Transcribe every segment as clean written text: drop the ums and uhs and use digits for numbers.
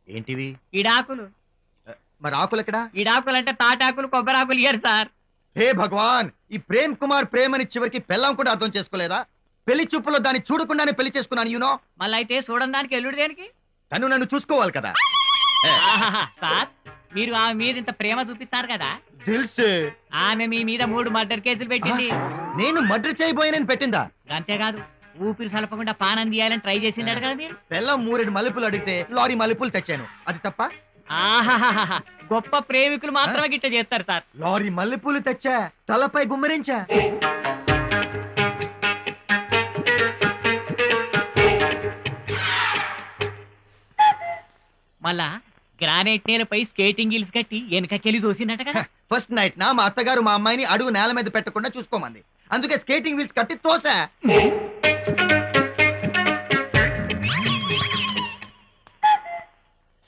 ఏంటివి? ఇడాకులు. మరి ఆకులు ఎక్కడా? ఇడాకులు అంటే తాటాకులు, కొబ్బరాకులు ఇయ్యారు సార్. హే భగవాన్, ఈ ప్రేమ్ కుమార్ ప్రేమని చివరికి పెళ్ళాం కూడా అర్థం చేసుకోలేదా? పెళ్లి చూపులో దాన్ని చూడకుండానే పెళ్లి చేసుకున్నాను యూనో. మళ్ళీ అయితే చూడడం దానికి ఎల్లుడు దేనికి? తను నన్ను చూసుకోవాలి కదా. సార్, మీరు ఆమె మీద ఇంత ప్రేమ చూపిస్తారు కదా. తెలుసే. ఆమె మీ మీద 3 మర్డర్ కేసులు పెట్టింది. నేను మర్డర్ చేయబోయేనని పెట్టిందా? అంతేకాదు, ఊపిరి సలపకుండా పానం తీయాలని ట్రై చేసిందట కదా మీరు. పెళ్ళం 3 మలుపులు అడిగితే లారీ మలుపులు తెచ్చాను, అది తప్ప? ఆహాహా, గొప్ప ప్రేమికులు మాత్రమే గిట్ట చేస్తారు సార్. లారీ మల్లెపూలు తెచ్చా, తలపై గుమ్మరించా. మళ్ళా గ్రానైట్ నేలపై స్కేటింగ్ హిల్స్ కట్టి వెనకకెళ్ళి చూసిందట కదా. ఫస్ట్ నైట్ నా మా అత్తగారు మా అమ్మాయిని అడుగు నేల మీద పెట్టకుండా చూసుకోమంది, అందుకే స్కేటింగ్ వీల్స్ కట్టి తోసా.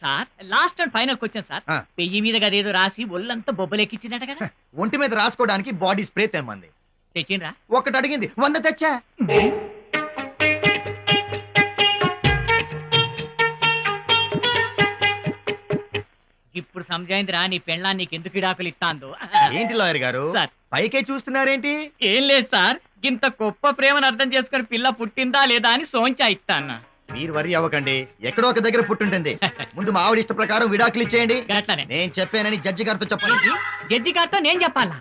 Sir, last and final question sir. పెయ్యి మీద గదేదో రాసి ఒళ్ళంతా బొబ్బలెక్కించిందట కదా. ఒంటి మీద రాసుకోవడానికి బాడీ స్ప్రే తెమ్మంది, తెచ్చిండ్రా? ఒకటి అడిగింది, 100 తెచ్చా. ఇప్పుడు సమజైందిరా నీ పెళ్ళాన్ని నీకు ఎందుకు ఇడాకులు ఇస్తాందో. ఏంటి లాయర్ గారు సార్, పైకే చూస్తున్నారేంటి? ఏం లేదు సార్, ఇంత గొప్ప ప్రేమను అర్థం చేసుకుని పిల్ల పుట్టిందా లేదా అని సోంచా ఇస్తాన్న. మీరు వరి అవ్వకండి, ఎక్కడో ఒక దగ్గర పుట్టుంటుంది. ముందు మా ఆవిడ ఇష్ట ప్రకారం విడాకులు ఇచ్చేయండి. నేను చెప్పానని జడ్జి గారితో చెప్పండి. జడ్జి గారితో నేను చెప్పాలా?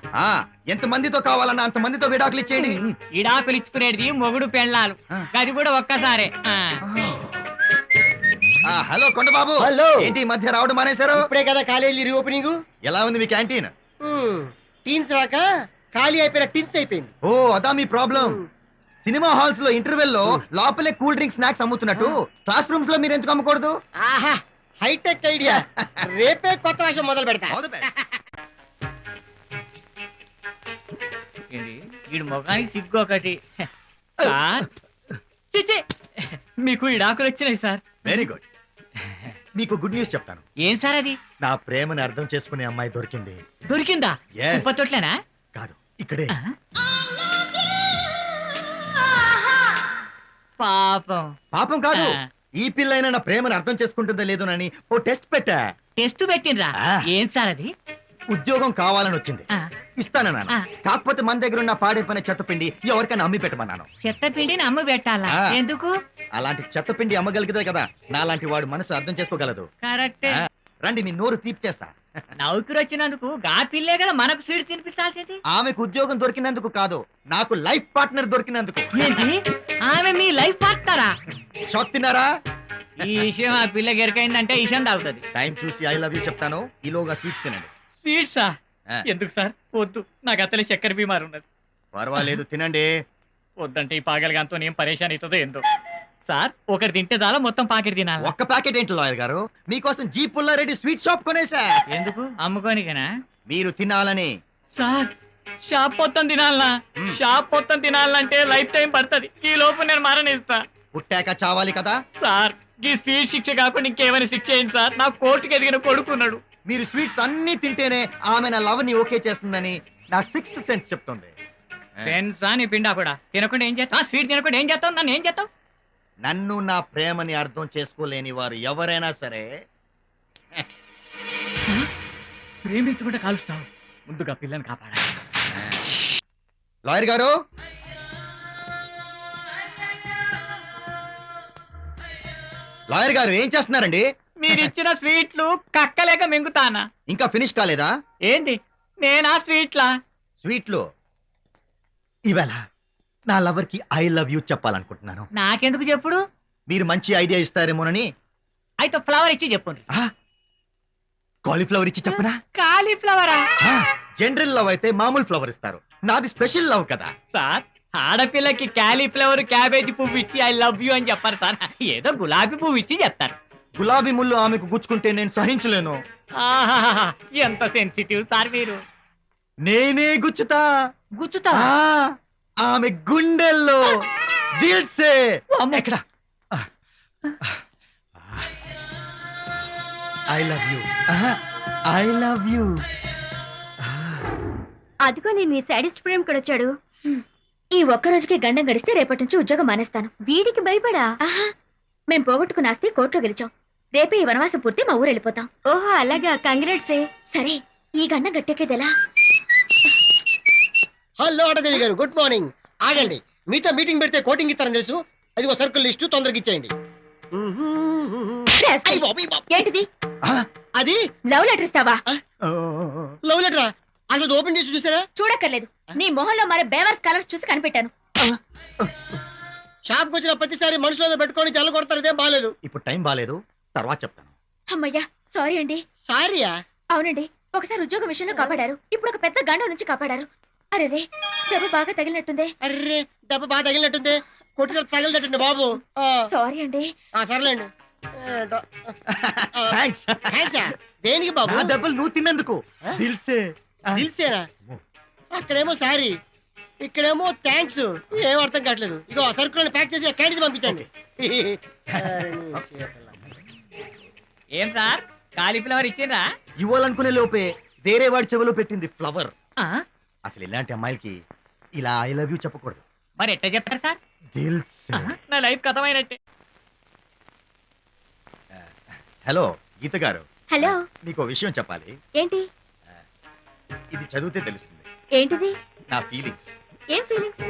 ఎంత మందితో కావాలన్నా అంత మందితో విడాకులు ఇచ్చేయండి. విడాకులు ఇచ్చుకునేది మొగుడు పెళ్ళాలు, అది కూడా ఒక్కసారే. హలో కొండబాబు. హలో. ఏంటి ఈ మధ్య రావడం మానేశారు? ఇప్పుడే కదా కాలేజీ రీఓపెనింగ్. ఎలా ఉంది మీ క్యాంటీన్? టీన్స్ రాక ఖాళీ అయిపోయిన టిన్స్ అయిపోయింది. ఓ అదా మీ ప్రాబ్లం. సినిమా హాల్స్ లో ఇంటర్వెల్ లో లోపలే కూల్ డ్రింక్ స్నాక్స్ అమ్ముతున్నట్టు క్లాస్ రూమ్స్ లో మీరు ఎందుకు అమ్మకూడదు? ఆహా, హైటెక్ ఐడియా. రేపే కొత్త వర్షం మొదలు పెడతా. వీడు ముఖానికి సిగ్గు ఒకటి. సార్, మీకు ఇడాకులు వచ్చినాయి సార్. Very good. మీకు గుడ్ న్యూస్ చెప్తాను. ఏం సార్ అది? నా ప్రేమను అర్థం చేసుకునే అమ్మాయి దొరికింది. దొరికిందా? తొట్లేనా? కాదు, ఇక్కడే. పాపం. పాపం కాదు, ఈ పిల్లైనా నా ప్రేమను అర్థం చేసుకుంటుందో లేదోనని ఓ టెస్ట్ పెట్టా. టెస్ట్ పెట్టినరా? ఏం సార్ అది? ఉద్యోగం కావాలని వచ్చింది, ఇస్తానన్నాను. కాకపోతే మన దగ్గర ఉన్న పాడైపోయిన చెత్తపిండి ఎవరికైనా అమ్మి పెట్టమన్నాను. చెత్తపిండిని అమ్మి పెట్టాలా? ఎందుకు? అలాంటి చెత్తపిండి అమ్మగలిగితే కదా నాలాంటి వాడు మనసు అర్థం చేసుకోగలదు. కరెక్టే. రండి, మీ నోరు తీపి చేస్తా. నౌకరు వచ్చినందుకు గా పిల్లే కదా మనకు స్వీట్ తినిపించాల్సింది. ఆమెకు ఉద్యోగం దొరికినందుకు కాదు, నాకు లైఫ్ పార్ట్నర్ దొరికినందుకు. ఏంటి? ఆమె మీ లైఫ్ పార్ట్నరా? షాక్ తిన్నారా? ఈ విషయం ఆ పిల్ల గెరకైందంటే ఇషం తాగుతుంది. టైం చూసి ఐ లవ్ యూ చెప్తాను, ఈలోగా స్వీట్స్ తినండి. స్వీట్సా? ఎందుకు సార్? వద్దు, నాకు అతలే చక్కెర బీమారు ఉన్నది. పర్వాలేదు, తినండి. వద్దంటే ఈ పాగలగాంతో నేను పరేషాన్ అవుతుందో ఏందో. సార్, ఒకటి తింటే చాలా మొత్తం పాకెట్ తినాలి. ఒక్క ప్యాకెట్ ఏంటి లాయర్ గారు, మీకోసం జీ పుల్లారెడ్డి స్వీట్ షాప్ కొనేసా. ఎందుకు? అమ్ముకోనికేనా? మీరు తినాలని. సార్, షాప్ మొత్తం తినాలనా? షాప్ మొత్తం తినాలంటే లైఫ్ టైం పడుతుంది. ఈ లోపు నేను మరణిస్తా. పుట్టాక చావాలి కదా సార్. ఈ స్వీట్ శిక్ష కాకుండా ఇంకేమైనా శిక్ష అయింది సార్. నాకు కోర్టుకు ఎదిగిన కొడుకున్నాడు. మీరు స్వీట్స్ అన్ని తింటేనే ఆమె నా లవ్ ని ఓకే చేస్తుందని నా 6th సెన్స్ చెప్తుంది. సెన్సా నీ పిండా కూడా? తినకుండా ఏం చేస్తావు? స్వీట్ తినకుండా ఏం చేస్తావు? నన్ను ఏం చేస్తావు? నన్ను నా ప్రేమని అర్థం చేసుకోలేని వారు ఎవరైనా సరే ప్రేమించుకుంటే కాలుస్తావు. ముందుగా పిల్లని కాపాడాలి. లాయర్ గారు, లాయర్ గారు ఏం చేస్తున్నారండి? మీరు ఇచ్చిన స్వీట్లు కక్కలేక మింగుతానా? ఇంకా ఫినిష్ కాలేదా? ఏంది? నేనా స్వీట్లా? స్వీట్లు ఇవాళ నా లవర్ కి ఐ లవ్ యూ చెప్పాలనుకుంటున్నాను. నాకెందుకు చెప్పుడు? మీరు మంచి ఐడియా ఇస్తారేమోనని. అయితే ఫ్లవర్ ఇచ్చి చెప్పండి. కాలీఫ్లవర్ ఇచ్చి చెప్పనా? కాలీఫ్లవరా? జనరల్ లవ్ అయితే మామూలు ఫ్లవర్ ఇస్తారు, నాది స్పెషల్ లవ్ కదా. సార్, ఆడపిల్లకి కాలీఫ్లవర్ క్యాబేజీ పువ్వు ఇచ్చి ఐ లవ్ యూ అని చెప్పారు సార్. ఏదో గులాబీ పువ్వు ఇచ్చి చెప్తారు. గులాబీ ముళ్ళు ఆమెకు గుచ్చుకుంటే నేను సహించలేను. ఎంత సెన్సిటివ్ సార్ మీరు. నేనే గుచ్చుతా. గుచ్చుతా? ఆమె గుండెల్లో దిల్సే. ఎక్కడ? I love you, I love you. అదిగో నేను ఈ సాడిస్ట్ ప్రేమ్ కూడా వచ్చాడు. ఈ ఒక్క రోజుకి గండం గడిస్తే రేపటి నుంచి ఉద్యోగం మానేస్తాను. వీడికి భయపడా? మేం పోగొట్టుకున్న ఆస్తి కోర్టులో గెలిచాం. రేపే ఈ వనవాసం పూర్తి మా ఊరు వెళ్ళిపోతాం. ఓహో అలాగా, కంగ్రాట్స్. సరే, ఈ గండం గట్టెక్కేదెలా? హలో అడదేవి గారు, గుడ్ మార్నింగ్. ఆగండి, మీతో మీటింగ్ పెడితే కోటింగ్ ఇస్తారని తెలుసు. అదిగో సర్కిల్ లిస్టు తొందరగా ఇచ్చేయండి. అయ్ బాబోయ్ బాబ్. ఏంటిది? అది లవ్ లెటర్ ఇస్తావా? లవ్ లెటరా? అసలు ఓపెన్ చేసి చూసారా? చూడక్కర్లేదు. నీ మొహంలో మరి బేవర్స్ కలర్స్ చూసి కనిపెట్టాను. షాప్కి వచ్చిన ప్రతిసారి మనుషులతో పెట్టుకొని జల్ల కొడతారు, ఇదేం బాగాలేదు. ఇప్పుడు టైం బాలేదు, తర్వాత చెప్తాను. అమ్మయ్యా, సారీ అండి. సారీయా? అవునండి, ఒకసారి ఉద్యోగం విషయంలో కాపాడారు, ఇప్పుడు ఒక పెద్ద గండం నుంచి కాపాడారు. అరే రే, దెబ్బ బాగా తగిలినట్టుంది. అర్రే, దెబ్బ బాగా తగిలినట్టుంది. కొట్టిన తగిలినట్టుంది బాబు. సారీ అండి. సర్లేండి. థ్యాంక్స్. థాంక్సా? దేనికి బాబు? నా దెబ్బలు నువ్వు తిన్నందుకు. ఆ? దిల్సే. పిలిచేరా? అక్కడేమో సారీ, ఇక్కడేమో థ్యాంక్స్. ఏం అర్థం కావట్లేదు. ఇగో సరుకులను ప్యాక్ చేసి క్యాంటీన్ పంపించండి. ఏం సార్, కాలీఫ్లవర్ ఇచ్చిండ్రా? ఇవ్వాలనుకునే లోపే వేరే వాడి చెవిలో పెట్టింది ఫ్లవర్. ఆ, అసలు ఇలాంటి అమ్మాయిలకి ఇలా ఐ లవ్ యూ చెప్పకూడదు. మరి ఎట్లా చెప్తారు సార్? దిల్సే. నా లైఫ్ కథమైనట్టే. హలో గీత గారు, హలో. నీకు విషయం చెప్పాలి. ఏంటి? ఇది చదివితే తెలుస్తుంది ఏంటిది? నా ఫీలింగ్స్. ఏం ఫీలింగ్స్?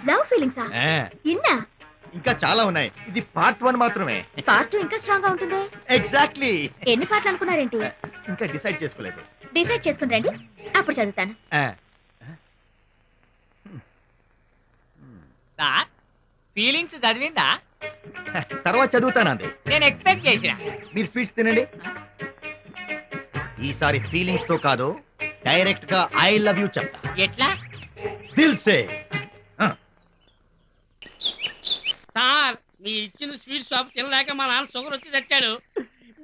లవ్ ఫీలింగ్సా? ఇన్నా? ఇంకా చాలా ఉన్నాయి, ఇది పార్ట్ 1 మాత్రమే. పార్ట్ 2 ఇంకా స్ట్రాంగ్ గా ఉంటుంది. ఎగ్జాక్ట్లీ. ఎన్ని పాటలు అనుకున్నారేంటి? ఇంకా డిసైడ్ చేసుకోలేదు. డిసైడ్ చేసుకుని రండి, అప్పుడు చదువుతాను. సార్, ఫీలింగ్స్ చదివిందా? తర్వాత చదువుతానంది. నేను ఎక్స్పెక్ట్ చేసిన. మీరు స్పీచ్ తినండి. ఈసారి ఫీలింగ్స్ తో కాదు, డైరెక్ట్ గా ఐ లవ్ యూ చెప్తా. ఎట్లా? దిల్ సే. సార్, మీ ఇచ్చిన స్వీట్ షాప్ తినలేక మా నాన్న షుగర్ వచ్చి చచ్చాడు.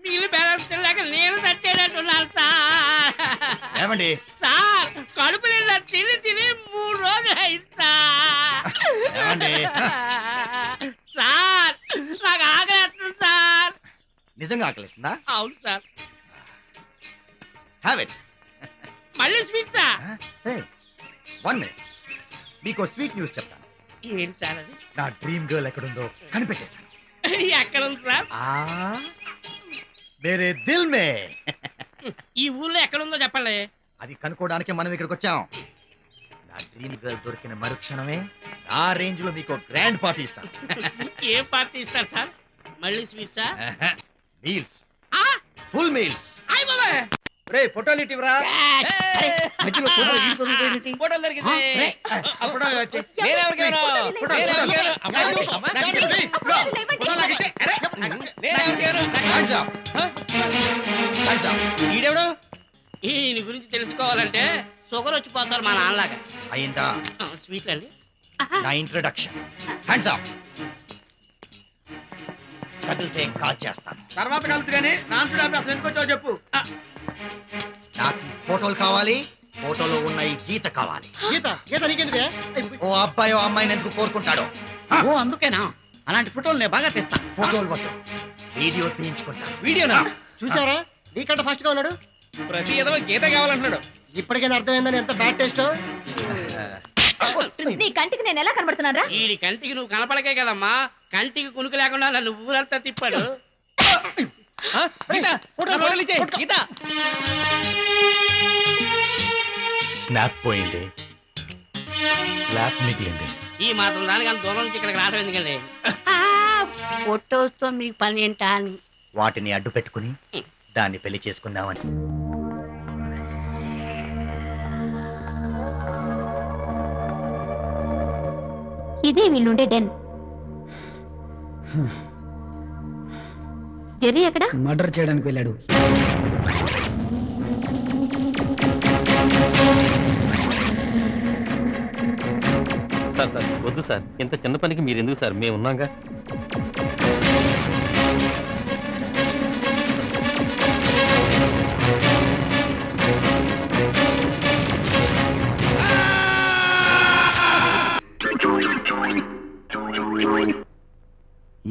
మిగిలిన బ్యాలెన్స్ తినలేక నేను చచ్చేటట్టున్నాను సార్. ఏమండి? సార్, కడుపు నిండా తిని తిని 3 రోజులు అయింది సార్. ఏమండి? సార్, నాకు ఆకలేస్తుంది సార్. నిజంగా ఆకలిస్తుందా? అవును సార్. Have it. మళ్ళీ స్వీట్ సార్. 1 మినిట్, మీకు స్వీట్ న్యూస్ చెప్తాను. ఏంటి సార్ అది? నా డ్రీమ్ గర్ల్ ఎక్కడుందో కనిపెట్టేశాను. ఎక్కడ ఉంది సార్? మేరే దిల్ మే. ఈ ఊర్లో ఎక్కడ ఉందో చెప్పండి. అది కనుక్కోవడానికి మనం ఇక్కడికి వచ్చాం. నా డ్రీమ్ గర్ల్ దొరికిన మరుక్షణమే ఆ రేంజ్ లో మీకు గ్రాండ్ పార్టీ ఇస్తాను. ఏం పార్టీ ఇస్తారు సార్? మళ్ళీ sweet sir? Meals, full meals. అయ్య బాబాయ్, ఫోటోలు ఇటివరా? ఫోటోలు దొరికింది. ఈడెవడు? ఈయన గురించి తెలుసుకోవాలంటే షుగర్ వచ్చిపోతారు మా నాన్నలాగా. అయిందా స్వీట్లు అండి. నా ఇంట్రడక్షన్? Hands up. కదిలితే కాల్ చేస్తాను. తర్వాత కలుపుగానే నాన్ స్టాప్ అసలు ఎందుకు వచ్చావు చెప్పు. నాకు ఫోటోలు కావాలి, ఫోటోలో ఉన్న ఈ గీత కావాలి. గీత గీత నీకెందుకే? ఓ అబ్బాయి ఓ అమ్మాయిని ఎందుకు కోరుకుంటాడో. ఓ అందుకేనా? అలాంటి ఫోటోలు నేను బాగా తెస్తా. ఫోటోలు వద్దు, వీడియో తీయించుకుంటాను. వీడియోనా? చూసారా, నీకంటే ఫాస్ట్ గా ఉన్నాడు. ప్రతి ఏదో గీత కావాలంటున్నాడు. ఇప్పటికైనా అర్థమైందని ఎంత బ్యాడ్ టేస్ట్. నీ కంటికి నేను ఎలా కనబడుతున్నారా? వీడి కంటికి నువ్వు కనపడకే కదమ్మా, కంటికి కునుకు లేకుండా నన్ను ఊరంతా తిప్పాడు. స్నాప్ పోయింది, స్లాప్ మిగిలింది. ఈ మాత్రం దానికి అంత దూరం నుంచి ఇక్కడికి రావడం ఎందుకండి? ఫొటోస్తో మీకు పని ఏంటా అని. వాటిని అడ్డు పెట్టుకుని దాన్ని పెళ్లి చేసుకుందామని. ఇదే వీళ్ళుండే డెన్. జెర్రీ ఎక్కడ? మర్డర్ చేయడానికి వెళ్ళాడు. సార్ సార్ వద్దు సార్, ఇంత చిన్న పనికి మీరు ఎందుకు సార్, మేము ఉన్నాగా.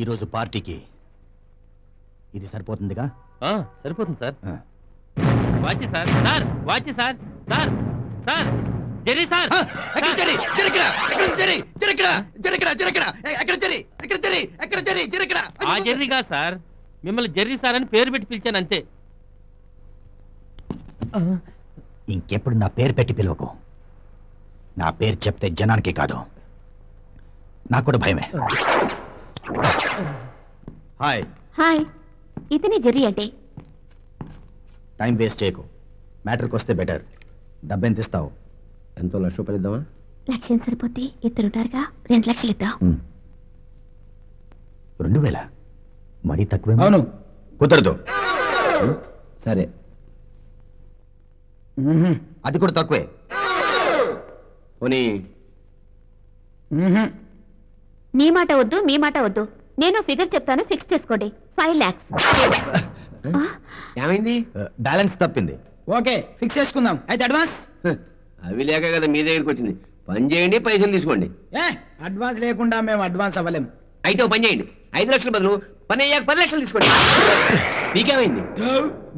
ఈరోజు పార్టీకి ఇది సరిపోతుందిగా? సరిపోతుంది sir. Watch sir, sir watch sir, sir sir Jerry sir. ఎక్కడ జెర్రీ జెర్రీ ఇక్కడ ఆ జెర్రీ కాదు సార్, మిమ్మల్ని జెర్రీ సార్ అని పేరు పెట్టి పిలిచాను అంతే. ఇంకెప్పుడు నా పేరు పెట్టి పిలవకు. నా పేరు చెప్తే జనానికి కాదు నాకు కూడా భయమే. హాయ్. హాయ్, ఇతని జెర్రీ అంటే. టైం వేస్ట్ చేయకు, మ్యాటర్కి వస్తే బెటర్. డబ్బెంత ఇస్తావు? ఎంతో 1,00,000 రూపాయలు ఇద్దామా? లక్ష్యం సరిపోతే ఇద్దరుంటారుగా, 2 లక్షలు ఇద్దాం. 2,000 మరీ తక్కువే. అవును. కుదరదు. సరే. అది కూడా తక్కువే. పోనీ నీ మాట వద్దు, మీ మాట వద్దు. నేను ఫిగర్ చెప్తాను, ఫిక్స్ చేసుకోండి. 5 lakhs. ఏమైంది? బ్యాలెన్స్ తప్పింది. ఓకే, ఫిక్స్ చేసుకుందాం. అయితే అడ్వాన్స్? అవి లేక కదా మీ దగ్గరికి వచ్చింది. పని చేయండి, పైసలు తీసుకోండి. అడ్వాన్స్ లేకుండా మేము అడ్వాన్స్ అవ్వలేం. అయితే ఓ పని చేయండి, 5 లక్షల బదులు పని అయ్యాక 10 లక్షలు తీసుకోండి. మీకేమైంది?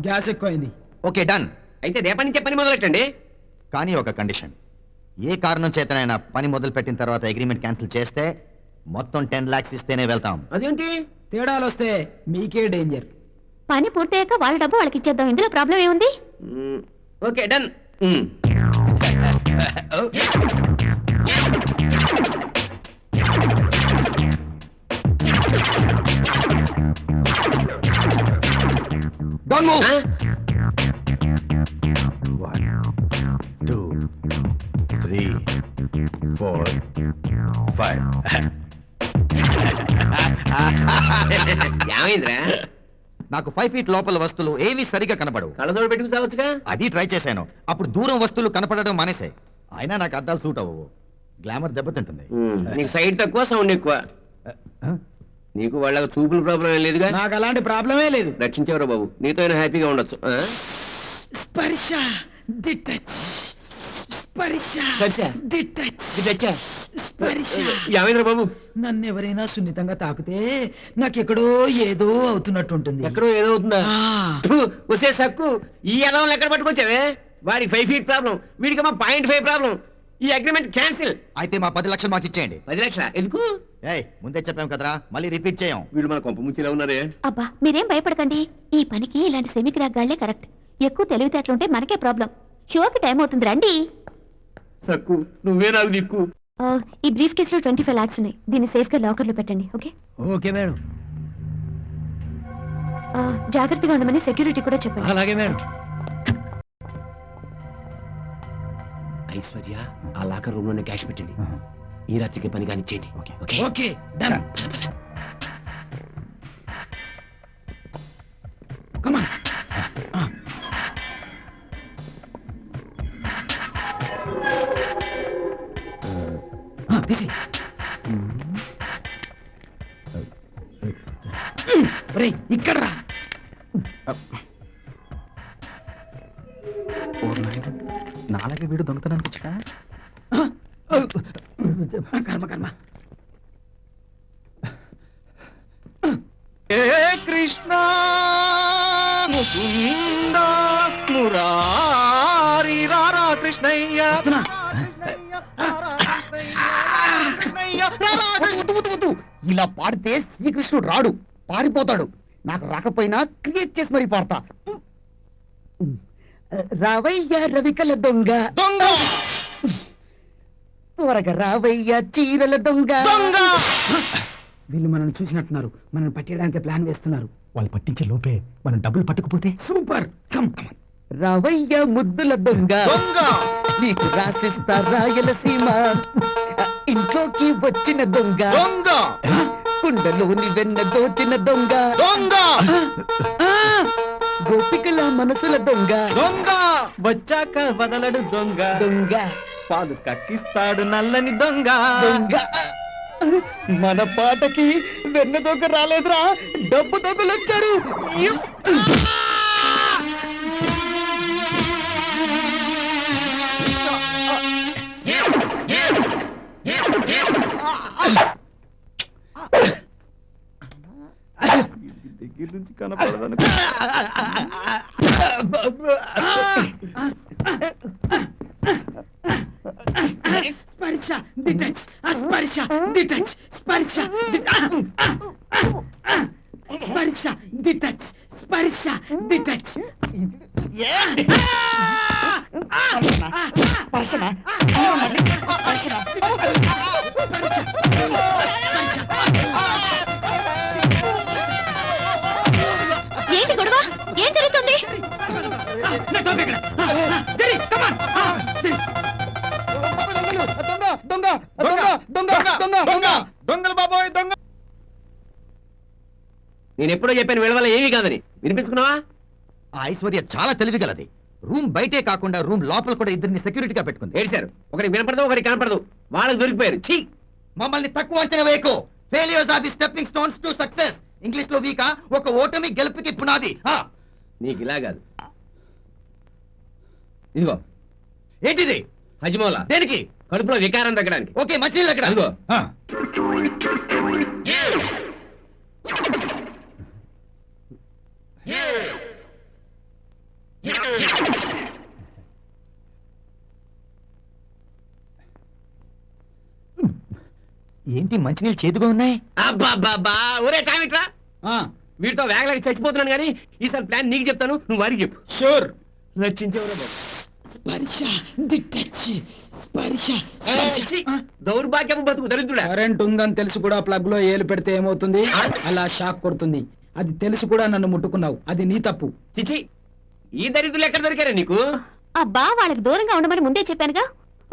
గ్యాస్ ఎక్కువైంది. Okay done. అయితే రేపటి నుంచే పని మొదలెట్టండి. కానీ ఒక కండిషన్. ఏ కారణం చేతనైనా పని మొదలు పెట్టిన తర్వాత అగ్రిమెంట్ క్యాన్సిల్ చేస్తే మొత్తం 10 lakhs ఇస్తేనే వెళ్తాం. అదేంటి? తేడాలు వస్తే మీకే డేంజర్. పని పూర్తయ్యాక వాళ్ళ డబ్బు వాళ్ళకి ఇచ్చేద్దాం. ఇందులో ప్రాబ్లం ఏముంది? Okay done. Don't move. 1, 2, 3, 4, 5. ఏమైందిరా? నాకు 5 feet లోపల వస్తువులు ఏవి సరిగా కనపడవు. కళ్ళజోడు పెట్టుకు చావచ్చుగా. అది ట్రై చేశాను. అప్పుడు దూరం వస్తువులు కనపడడం మానేశాయి. అయినా నాకు అద్దాలు సూట్ అవ్వవు. గ్లామర్ దెబ్బతింటుంది. నీకు సైడ్ తక్కువ, సౌండ్ ఎక్కువ. నీకు వాళ్ళ చూపుల ప్రాబ్లం ఏం లేదుగా? నాకు అలాంటి ప్రాబ్లమే లేదు. రక్షించేవరా బాబు, నీతో హ్యాపీగా ఉండొచ్చు. స్పర్శ, ది టచ్. స్పర్శ, స్పర్శ, ది టచ్. స్పర్శ. ఏమైందిరా బాబు? నన్ను ఎవరైనా సున్నితంగా తాకితే నాకెక్కడో ఏదో అవుతున్నట్టుంటుంది. ఎక్కడో ఏదో అవుతుందా? ఆ. వచ్చే సక్కు ఈ ఎదవం ఎక్కడ పట్టుకొచ్చావే? వాడికి 5 feet ప్రాబ్లం, వీడికి మా 0.5 ప్రాబ్లం. ఈ అగ్రిమెంట్ క్యాన్సిల్. అయితే మా 10 లక్షలు మాకు ఇచ్చేయండి. 10 లక్షల ఎందుకు? ఏయ్ ముందే చెప్పాం కదరా, మళ్ళీ రిపీట్ చేయం. వీళ్ళు మన కొంప ముంచిలా ఉన్నారే. అబ్బా, మీరేం భయపడకండి. ఈ పనికి ఇలాంటి సెమీ క్రాక్ గాళ్లే కరెక్ట్. ఎక్కువ తెలివితేటలుంటే మనకే ప్రాబ్లం. షోకి టైం అవుతుంది, రండి. సక్కు నువ్వే నాకు దిక్కు. ఈ బ్రీఫ్ కేసులో 25 lakhs ఉన్నాయి. దీన్ని సేఫ్ గా లాకర్ లో పెట్టండి. ఓకే? Okay madam. జాగ్రత్తగా ఉండమని సెక్యూరిటీ కూడా చెప్పండి. అలాగే మేడం. ఐశ్వర్య ఆ లాకర్ రూమ్ లోనే క్యాష్ పెట్టింది. ఈ రాత్రికి పని కానిచ్చేయండి. Okay okay done. Come on. తీసి. ఒరేయ్ ఇక్కడ రా. నాలుగు వీడు దొంగతనానికి వచ్చా. కర్మ కర్మ. ఏ కృష్ణ ముకుంద మురారి రారా కృష్ణయ్య. ఇలా పాడితే శ్రీకృష్ణుడు రాడు, పారిపోతాడు. నాకు రాకపోయినా క్రియేట్ చేసి మరీ పాడతా. రావయ్య రవికల దొంగ దొంగ, త్వరగా రావయ్య చీరల దొంగ దొంగ. వీళ్ళు మనల్ని చూసినట్టున్నారు, మనల్ని పట్టేయడానికి ప్లాన్ వేస్తున్నారు. వాళ్ళు పట్టించే లోపే మనం డబ్బులు పట్టుకుపోతే. సూపర్. కమ్ రావయ్య ముద్దుల దొంగ దొంగ, నీకు రాసిస్తా రాయలసీమ. ఇంట్లోకి వచ్చిన దొంగ దొంగ, కుండలోని వెన్న దోచిన దొంగ దొంగ, గోపికల మనసుల దొంగ దొంగ, వచ్చాక వదలడు దొంగ దొంగ, పాలు కక్కిస్తాడు నల్లని దొంగ దొంగ. మన పాటకి వెన్న దొంగ రాలేదురా, డబ్బు దొంగలు వచ్చారు. దగ్గర నుంచి కనపడదను. స్పర్శ, ది టచ్. స్పర్శ ది టచ్ స్పర్శ స్పర్శ ది టచ్ స్పర్శ ది టచ్ ఏంటి గొడవ? ఏం జరుగుతుంది? దొంగలు బాబోయ్ దొంగ. నేను ఎప్పుడో చెప్పాను వీళ్ళ వల్ల ఏమీ కాదని వినిపించుకున్నావా? ఆ ఐశ్వర్య చాలా తెలివిగలది. రూమ్ బయటే కాకుండా రూమ్ లోపల కూడా ఇద్దరిని సెక్యూరిటీగా పెట్టుకుంది. ఏడిశారు, ఒకటి వినపడదు ఒకటి కనపడదు, వాళ్ళకి దొరికిపోయారు. ఛీ, మమ్మల్ని తక్కువ అంచనా వేయకు. Failures are the stepping stones to success. English లో వీకా, ఒక ఓటమి గెలుపుకి పునాది. నీకు ఇలా కాదు. ఇదిగో ఏంటిది? హజ్మోలా, దేనికి? కడుపులో వికారం తగ్గడానికి. ఓకే, మంచినీళ్ళు ఎక్కడ? అదిగో. ఏంటి మంచినీళ్ళు చేదుగా ఉన్నాయి? అబ్బా ఒరే టామిట్రా, వీటితో వేగలేక చచ్చిపోతున్నాను కానీ ఈసారి ప్లాన్ నీకు చెప్తాను, నువ్వు వారికి చెప్పు. షూర్. రచించేవరా బాబు. స్పర్శ ది టచ్ స్పర్శ ఛీ, దౌర్భాగ్యపు బతుకు దరిద్రుడా. కరెంట్ ఉందని తెలిసి కూడా ప్లగ్ లో ఏలు పెడితే ఏమవుతుంది? అలా షాక్ కొడుతుంది. అది తెలిసి కూడా నన్ను ముట్టుకున్నావు, అది నీ తప్పు. చిచి, ఈ దరిద్రులు ఎక్కడ దొరికారా నీకు? అబ్బా, వాళ్ళకి దూరంగా ఉండమని ముందే చెప్పానుగా.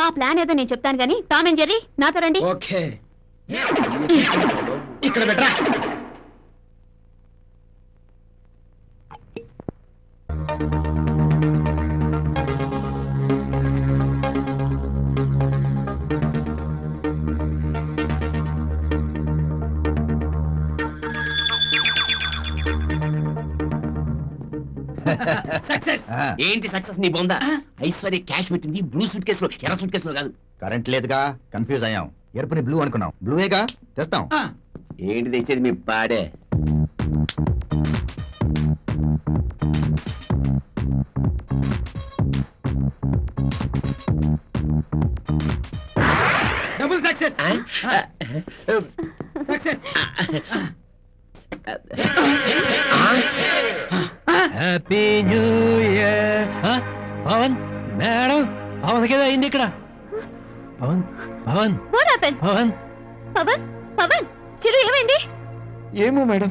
ఆ ప్లాన్ ఏదో నేను చెప్తాను గానీ టామ్ అండ్ జెర్రీ నాతో రండి. ఓకే, ఇక్కడ పెట్టరా. సక్సెస్. ఏంటి సక్సెస్ నీ బొందా? ఐశ్వర్య క్యాష్ పెట్టింది బ్లూ సూట్ కేసులో, ఎర్ర సూట్ కేసులో కాదు. కరెంట్ లేదుగా, కన్ఫ్యూజ్ అయ్యాం. ఎరుపుని బ్లూ అనుకున్నాం. బ్లూయేగా, తెస్తాం. ఏంటి తెచ్చేది మీ పాడే? Double success. Success. Happy new year. Pavan madam, Pavan కదా అయింది ఇక్కడ. Pawan Pawan What happened? పవన్ పవన్ పవన్ చిరు ఏమైంది? ఏమో మేడం,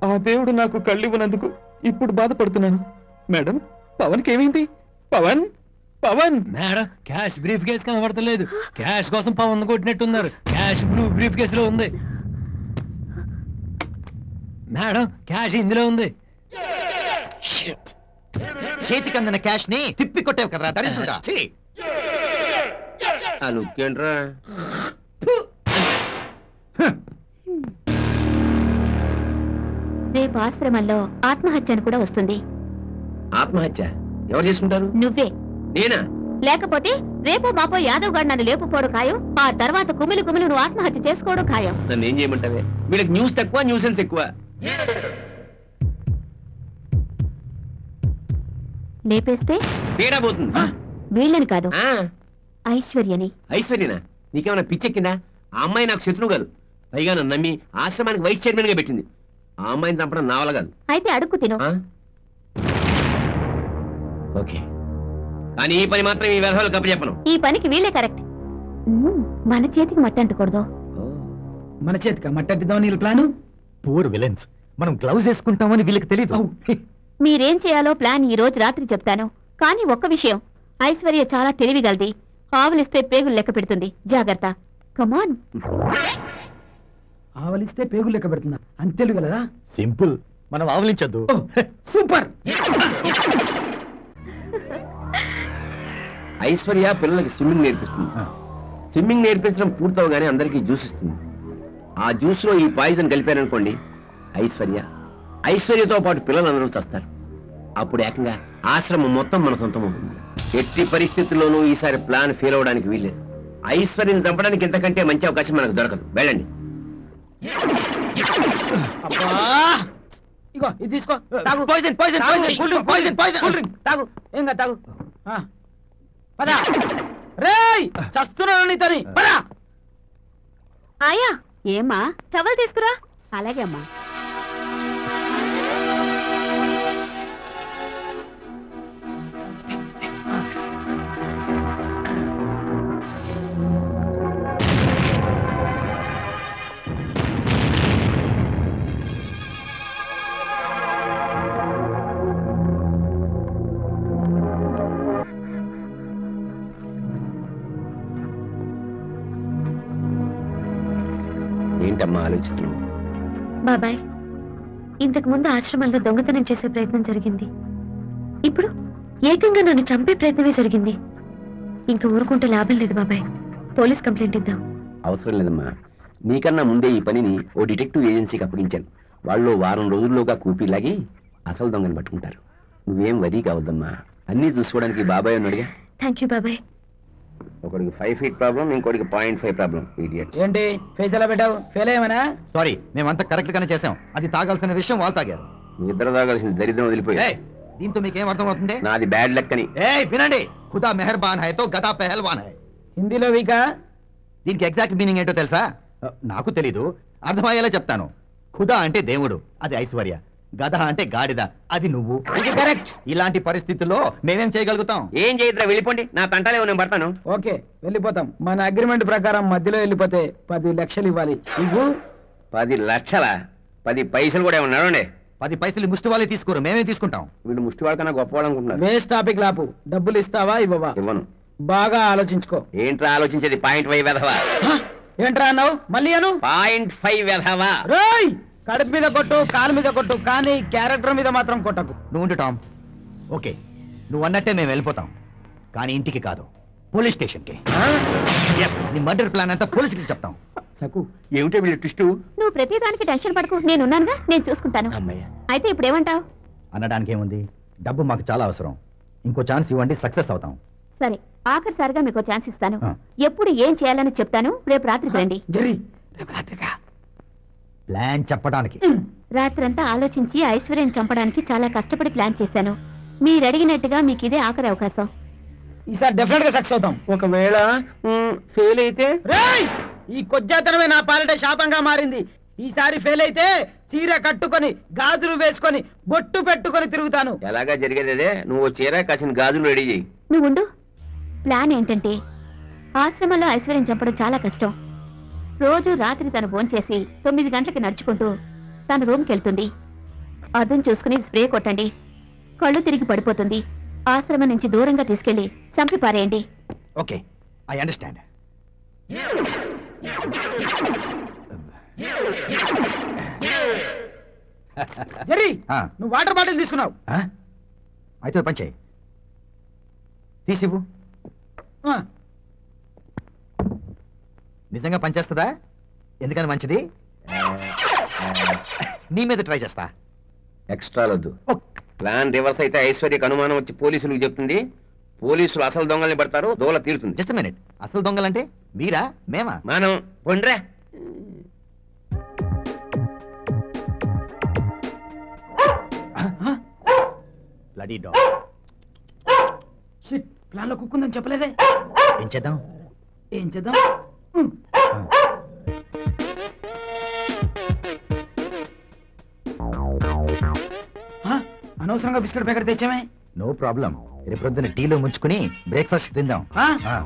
ఆ దేవుడు నాకు కళ్ళివ్వనందుకు ఇప్పుడు బాధపడుతున్నాను. మేడం, పవన్కి ఏమైంది? Pavan Pavan madam, cash brief case కనబడతలేదు. క్యాష్ కోసం పవన్ కొట్టినట్టున్నారు. క్యాష్ బ్లూ బ్రీఫ్ కేసులో ఉంది. మేడం, క్యాష్ ఇందులో ఉంది. చేతికి అందిన క్యాష్ ని తిప్పి కొట్టావు కదరా దరిద్రుడా. ఛీ! ఆ లుక్ ఏంట్రా? రేపు ఆశ్రమంలో ఆత్మహత్యను కూడా వస్తుంది. ఆత్మహత్య ఎవరు చేసుకుంటారు? నువ్వే. నేనా? లేకపోతే రేపు మాపో యాదవ్ గారు నన్ను లేపుపోవడం ఖాయం. ఆ తర్వాత కుమిలి కుమిలి నువ్వు ఆత్మహత్య చేసుకోవడం ఖాయం. నన్ను ఏం చేయమంటావే? వీళ్ళకి న్యూస్ తక్కువ, న్యూసెన్స్ ఎక్కువ. లేపేస్తే తేడా పోతుంది. వీళ్ళని కాదు, ఆ, ఐశ్వర్యని. ఐశ్వర్యనా? నీకేమైనా పిచ్చెక్కిందా? ఆ అమ్మాయి నాకు శత్రువు కాదు. పైగా నన్ను నమ్మి ఆశ్రమానికి వైస్ చైర్మన్ గా పెట్టింది. ఆ అమ్మాయిని చంపడం నా వల్ల కాదు. అయితే అడుక్కు తిను. ఆ? ఓకే, కానీ ఈ పని మాత్రం ఈ వ్యవహారాలు కప్పచెప్పను. ఈ పనికి వీళ్ళే కరెక్ట్. మన చేతికి మట్టి అంటకూడదు. మన చేతికి మట్టడిద్దాం నీ ప్లాను. Poor villains. మనం గ్లౌజ్ వేసుకుంటామని వీళ్ళకి తెలీదు. మీరేం చేయాలో ప్లాన్ ఈ రోజు రాత్రి చెప్తాను. కానీ ఒక్క విషయం, ఐశ్వర్య చాలా తెలివిగలది. ఆవులిస్తే పేగులు లెక్క పెడుతుంది. జాగ్రత్త. కమాన్. ఆవలిస్తే పేగులు లెక్క పెడుతుందా? అంత తెలుగలదా? సింపుల్, మనం ఆవలించద్దు. సూపర్. ఐశ్వర్య పిల్లలకి స్విమ్మింగ్ నేర్పిస్తుంది. స్విమ్మింగ్ నేర్పించడం పూర్తవగానే అందరికీ జ్యూస్ ఇస్తుంది. ఆ జ్యూస్ లో ఈ పాయిజన్ కలిపారనుకోండి, ఐశ్వర్యతో పాటు పిల్లలందరూ చస్తారు. అప్పుడు ఏకంగా ఆశ్రమం మొత్తం మన సొంతం ఉంటుంది. ఎట్టి పరిస్థితుల్లోనూ ఈసారి ప్లాన్ ఫెయిల్ అవడానికి వీల్లేదు. ఐశ్వర్యని చంపడానికి ఇంతకంటే మంచి అవకాశం మనకు దొరకదు. వెళ్ళండి. ఇగో ఇది తీసుకో. తాగు. Poison, poison, poison, cool drink, poison, poison. Cool drink తాగు. ఏం కాదు, తాగు. పద. రేయ్ చస్తున్నాను నీతోని పరా. ఆయా ఏమ్మా టవల్ తీసుకురా. అలాగే అమ్మా. ఏంటమ్మా ఆలోచిస్తున్నావు? బాబాయ్, ఇంతకు ముందు ఆశ్రమంలో దొంగతనం చేసే ప్రయత్నం జరిగింది. ఇప్పుడు ఏకంగా నన్ను చంపే ప్రయత్నమే జరిగింది. ఇంకా ఊరుకుంటే లాభం లేదు బాబాయ్. పోలీస్ కంప్లైంట్ ఇద్దాం. అవసరం లేదమ్మా. నీకన్నా ముందే ఈ పనిని ఓ డిటెక్టివ్ ఏజెన్సీకి అప్పగించాను. వాళ్ళు వారం రోజుల్లోగా కూపీలాగి అసలు దొంగని పట్టుకుంటారు. నువ్వేం వరీ కావద్దమ్మా. అన్నీ చూసుకోవడానికి బాబాయ్ ఉన్నాడుగా. థ్యాంక్ యూ బాబాయ్. ఒకడికి 5 feet ప్రాబ్లం, ఇంకోటికి 0.5 ప్రాబ్లం. ఇడియట్. ఏంటి ఫేస్ ఎలా పెట్టావు? ఫెయిల్ అయ్యామనా? సారీ, మేమంతా కరెక్ట్ గానే చేసాం. అది తాగాల్సిన విషయం వాళ్ళు తాగారు. మీ ఇద్దరు తాగాల్సిన దరిద్రం వదిలిపోయి. ఏయ్, దీంతో మీకేం అర్థం అవుతుంది? నాది బ్యాడ్ లక్ అని. ఏయ్ వినండి, ఖుదా మెహర్బాన్ హై తో గదా పెహల్వాన్ హై. హిందీలో వీకా? దీనికి ఎగ్జాక్ట్ మీనింగ్ ఏంటో తెలుసా? నాకు తెలీదు, అర్థమయ్యేలా చెప్తాను. ఖుదా అంటే దేవుడు, అది ఐశ్వర్య. గధ అంటే గాడిద, అది నువ్వు. ఇది కరెక్ట్. ఇలాంటి పరిస్థితుల్లో మేమేం చేయగలుగుతాం? ఏం చేయద్దురా, వెళ్ళిపోండి. నా తంటాలే నేను పడతాను. ఓకే వెళ్ళిపోతాం. మన అగ్రిమెంట్ ప్రకారం మధ్యలో వెళ్ళిపోతే 10 లక్షలు ఇవ్వాలి. ఇవ్వు. 10 లక్షల 10 పైసలు కూడా ఏమన్నా నడవండి. 10 పైసలు ముష్టి వాళ్ళే తీసుకోరు, మేమే తీసుకుంటాం. వీళ్ళు ముష్టి వాళ్ళకన్నా గొప్పవాడు అనుకుంటున్నారు. వేస్ట్ టాపిక్ లాపు. డబ్బులు ఇస్తావా ఇవ్వవా? ఇవ్వను. బాగా ఆలోచించుకో. ఏంట్రా ఆలోచించేది? 0.5 వెధవా. ఏంట్రా అన్నావు? మళ్ళీ అను. 0.5 వెధవా. రోయ్ కడుపు మీద కొట్టు, కాలు మీద కొట్టు, కానీ క్యారెక్టర్ మీద మాత్రం కొట్టకు. నువ్వు ఉండు టామ్. ఓకే, నువ్వు అన్నట్టే మేము వెళ్ళిపోతాం, కానీ ఇంటికి కాదు, పోలీస్ స్టేషన్కి. Yes, నీ మర్డర్ ప్లాన్ అంతా పోలీసుకి చెప్తాం. సకు ఏమిటో వీళ్ళు ట్విస్ట్? నువ్వు ప్రతిదానికి టెన్షన్ పడకు, నేనున్నానుగా, నేను చూసుకుంటాను. అమ్మయ్య. అయితే ఇప్పుడు ఏమంటావు? అనడానికి ఏముంది, డబ్బు మాకు చాలా అవసరం. ఇంకో ఛాన్స్ ఇవ్వండి, సక్సెస్ అవుతాం. సరే, ఆఖరిసారిగా మీకు ఛాన్స్ ఇస్తాను. ఆ. ఎప్పుడు ఏం చేయాలని చెప్తాను. రేపు రాత్రికి రండి. జరి రేపు రాత్రిగా ప్లాన్ చెప్పడానికి. రాత్రంతా ఆలోచించి ఐశ్వర్యం చంపడానికి చాలా కష్టపడి ప్లాన్ చేశాను. మీరు అడిగినట్టుగా మీకు ఇదే ఆఖరి అవకాశం. ఈసారి డెఫినెట్ గా సక్సెస్ అవుతాం. ఒకవేళ ఫెయిల్ అయితే? రేయ్ ఈ కొజ్జాతనమే నా పాలిట శాపంగా మారింది. ఈసారి ఫెయిల్ అయితే చీర కట్టుకొని గాజులు వేసుకొని బొట్టు పెట్టుకొని తిరుగుతాను. ఎలాగా జరిగేది అదే. నువ్వు చీర కాసిన గాజులు రెడీ చేయి. నువ్వుండు. ప్లాన్ ఏంటంటే, ఆశ్రమంలో ఐశ్వర్యం చంపడం చాలా కష్టం. రోజు రాత్రి తను భోంచేసి 9 గంటలకి నడుచుకుంటూ తన రూమ్కి వెళ్తుంది. అద్దం చూసుకుని స్ప్రే కొట్టండి. కళ్ళు తిరిగి పడిపోతుంది. ఆశ్రమం నుంచి దూరంగా తీసుకెళ్లి చంపి పారేయండి. Okay, I understand. జరి ఆ. నువ్వు వాటర్ బాటిల్ తీసుకున్నావు. అయితే ఓ పని చేయి, తీసివ్వు. ఆ, నిజంగా పనిచేస్తుందా? ఎందుకని మంచిది. నీ మీద ట్రై చేస్తా. ఎక్స్ట్రా వద్దు. ప్లాన్ రివర్స్ అయితే ఐశ్వర్యకు అనుమానం వచ్చి పోలీసులకు చెప్తుంది. పోలీసులు అసలు దొంగల్ని పడతారు, దోల తీరుతుంది. జస్ట్ మినిట్, అసలు దొంగలంటే మీరా మేమా? మనం పొండ్రా. Bloody dog. షిట్, ప్లాన్ లో కుక్కుందని చెప్పలేదే. ఏం చేద్దాం? ఏం చేద్దాం? ఆ, అనవసరంగా బిస్కెట్ ప్యాకెట్ తెచ్చామే. నో ప్రాబ్లం, రేపు పొద్దున్న టీలో ముంచుకుని బ్రేక్ఫాస్ట్ తిందాం. ఆ? ఆ.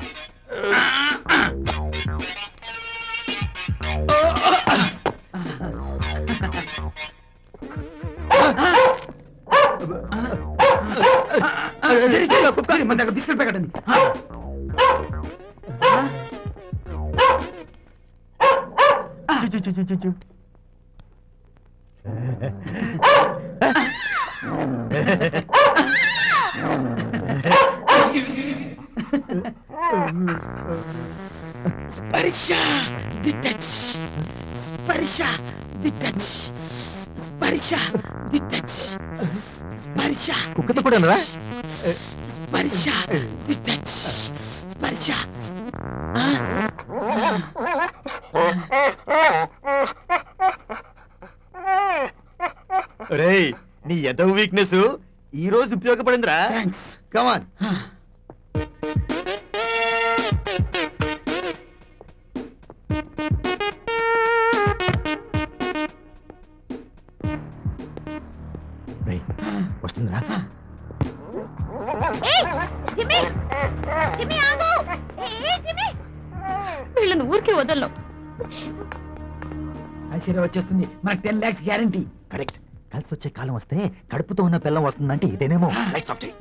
జరి, జరి, జరి, మన దగ్గర బిస్కెట్ ప్యాకెట్ ఉంది. ఆ. స్పర్శ ది టచ్, స్పర్శ ది టచ్, స్పర్శ ది టచ్, స్పర్శ కుక్కతో కూడా ఉన్నదా? స్పర్శ ది టచ్, స్పర్శ. రేయ్, నీ ఎదవ వీక్నెస్ ఈ రోజు ఉపయోగపడిందిరా. థ్యాంక్స్. కమాన్. రేయ్, వస్తుందిరా. వీళ్ళని ఊరికే వదలను. ఐశ్వర్య వచ్చేస్తుంది, మనకు 10 lakhs గ్యారంటీ. కరెక్ట్. కలిసి వచ్చే కాలం వస్తే కడుపుతో ఉన్న పిల్లం వస్తుందంటే ఇదేనేమో. లైట్స్ ఆఫ్ చేయి.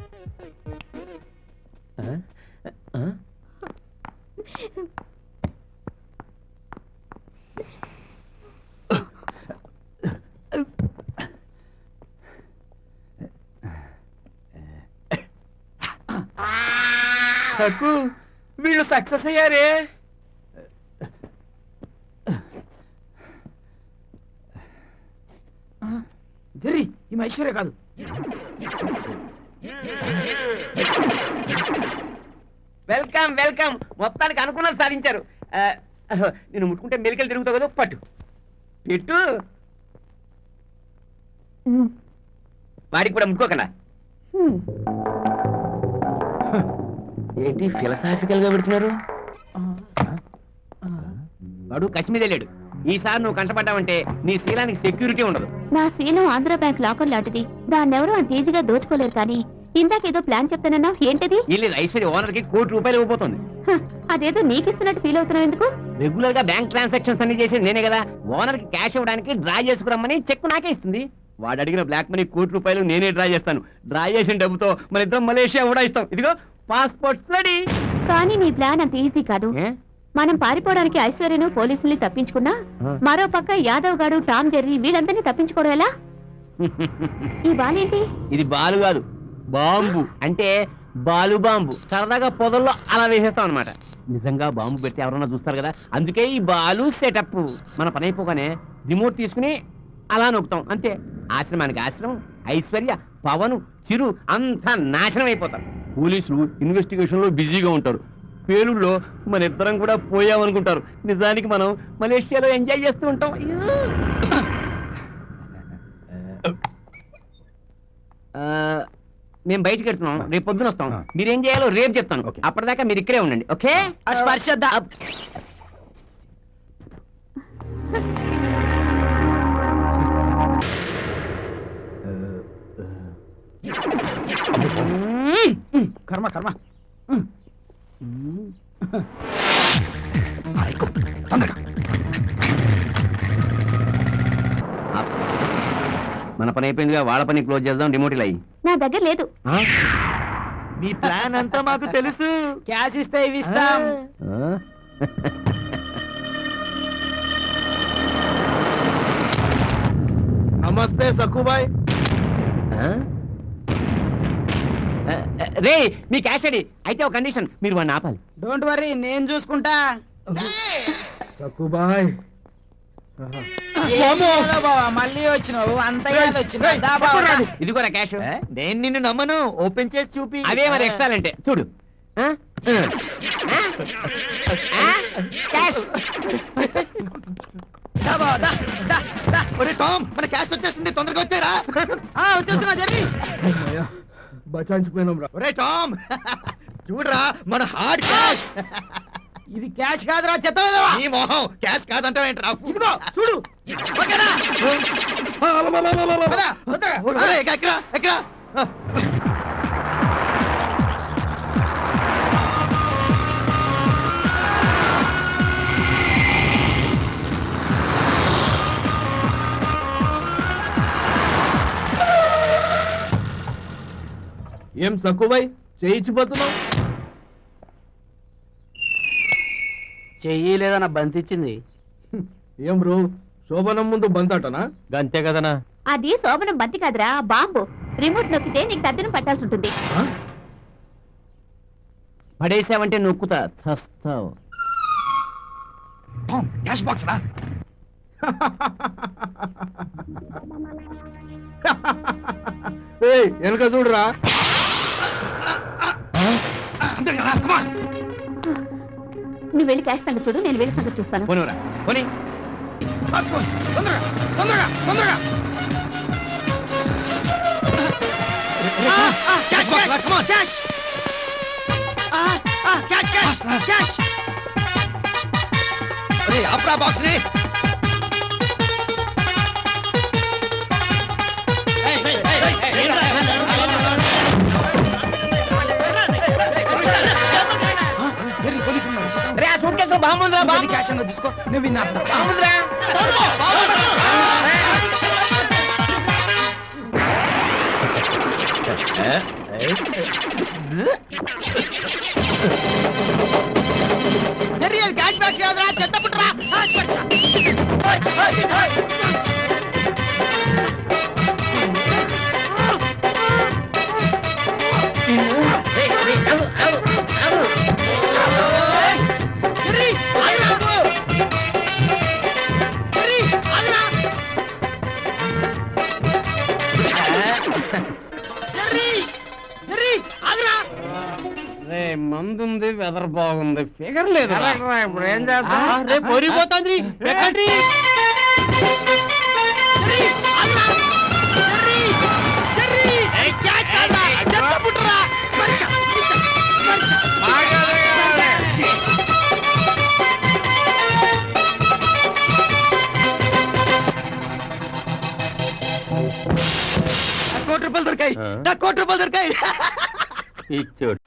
సక్కు వీళ్ళు సక్సెస్ అయ్యారే. జరి ఈ ఐశ్వర్య కాదు. వెల్కమ్ వెల్కమ్, మొత్తానికి అనుకున్నది సాధించారు. నేను ముట్టుకుంటే మెలికలు తిరుగుతావు కదా, పట్టు పెట్టు. వాడికి కూడా ముట్టుకోకనా? ఏంటి ఫిలసాఫికల్ గా పెడుతున్నారు? వాడు కశ్మీర్ లేడు. ఈసారి నువ్వు కంటపడ్డావంటే నీ శీలానికి సెక్యూరిటీ ఉండదు. నా శీలం ఆంధ్ర బ్యాంక్ లాకర్ లాంటిది. దాన్నెవరూ అంత ఈజీగా దోచుకోలేరు. కానీ ఇందాకేదో ప్లాన్ చెప్తానన్నా, ఏంటది? వీళ్ళు ఐశ్వర్య ఓనర్ కి ₹1,00,00,000 ఇవ్వబోతోంది. అదేదో నీకిస్తున్నట్టు ఫీల్ అవుతున్నావు ఎందుకు? రెగ్యులర్ గా బ్యాంక్ ట్రాన్సాక్షన్స్ అన్ని చేసేది నేనే కదా. ఓనర్ కి క్యాష్ ఇవ్వడానికి డ్రా చేసుకురమ్మని చెక్ నాకే ఇస్తుంది. వాడు అడిగిన బ్లాక్ మనీ ₹1,00,00,000 నేనే డ్రా చేస్తాను. డ్రా చేసిన డబ్బుతో మన ఇద్దరం మలేషియా కూడా ఇస్తాం. ఇదిగో పాస్పోర్ట్ రెడీ. కానీ నీ ప్లాన్ అంత ఈజీ కాదు. మనం పారిపోవడానికి ఐశ్వర్యను పోలీసుల్ని తప్పించుకున్నా, మరో పక్క యాదవ్ గాడు, టామ్ జెర్రీ వీళ్ళందరినీ తప్పించుకోవడం ఎలా? ఈ బాలేంటి? ఇది బాలు కాదు, బాంబు. అంటే బాలు బాంబు. సరదాగా పొదల్లో అలా వేసేస్తాం అనమాట. నిజంగా బాంబు పెట్టి ఎవరన్నా చూస్తారు కదా, అందుకే ఈ బాలు సెటప్. మన పని అయిపోగానే రిమోట్ తీసుకుని అలా నొక్కుతాం, అంతే. ఆశ్రమానికి ఆశ్రమం, ఐశ్వర్య, పవను, చిరు అంతా నాశనం అయిపోతారు. పోలీసులు ఇన్వెస్టిగేషన్ లో బిజీగా ఉంటారు. పేలుల్లో మన ఇద్దరం కూడా పోయామనుకుంటారు. నిజానికి మనం మలేషియాలో ఎంజాయ్ చేస్తూ ఉంటాం. మేము బయటకు వెళ్తున్నాం, రేపు పొద్దున వస్తాం. మీరేం చేయాలో రేపు చెప్తాను. అప్పటిదాకా మీరు ఇక్కడే ఉండండి, ఓకే? స్పర్శ కర్మ కర్మ. మన పని అయిపోయిందిగా, వాళ్ళ పని క్లోజ్ చేద్దాం. రిమోట్ ఇలా అయ్యి. నా దగ్గర లేదు. నీ ప్లాన్ అంతా మాకు తెలుసు. క్యాష్ ఇస్తే ఇవి ఇస్తాం. నమస్తే సక్కుబాయ్. రే మీ క్యాష్ రెడీ అయితే ఒక కండిషన్, మీరు వాడిని ఆపాలి. డోంట్ వరీ, నేను చూసుకుంటా. సక్కుబాయ్, మళ్ళీ వచ్చినావు, అంత వచ్చినావు. ఇదిగోరా క్యాష్. నేను నిన్ను నమ్మను. ఓపెన్ చేసి చూపి. అదే మరి ఎక్స్ట్రా అంటే చూడు. క్యాష్. ఒరే టామ్, మన క్యాష్ వచ్చేసింది, తొందరగా వచ్చారా? వచ్చేస్తున్నా జర్రీ. బచాయించిపోయినాం రా. ఒరే టామ్, చూడరా మన హార్డ్ క్యాష్. ఇది క్యాష్ కాదురా, చెత్త. ఈ మొహం క్యాష్ కాదంటావేంట్రా? ఇదిగో చూడు. ఓకేనా? ఒరే, ఎక్కడ ఎక్కడ? ఏం సక్కుబాయ్, చేయించిపోతున్నావు? చెయ్యలేదన్న బంతిచ్చింది. ఏం బ్రో, శోభనం ముందు బంతాటనా? అంతే కదనా. అది శోభనం బంతి కాదురా, బాంబు. రిమోట్ నొక్కితే నీకు తద్దినం పట్టాల్సి ఉంటుంది. పడేసావంటే నొక్కుతా, చస్తావు. టామ్, క్యాష్ బాక్స్ రా. వెనక చూడరా. నువ్వు వెళ్ళి క్యాష్ సంగతి చూడు, నేను వెళ్ళి సంగతి చూస్తాను. పోనీరా, పోనీ. తొందరగా తొందరగా తొందరగా. క్యాష్ బాక్స్ రా, come on. Cash cash cash. Opera box ని. రే ఆ సూట్ కేసులో బాగుందిరా బాబు క్యాష్ అంగా తీసుకో నువ్వు విన్నా బాగుందిరా క్యాష్ బ్యాగ్స్ కాదురా చెత్త పుట్టరా మందుంది వెదర్ బాగుంది ఫిగర్ లేదు ఇప్పుడు ఏం చేద్దాం రేపు పొరిగిపోతుంది ఎక్కడి ₹1,00,00,000 దొరికాయి. ₹1,00,00,000 దొరికాయి. ఇచ్చోడు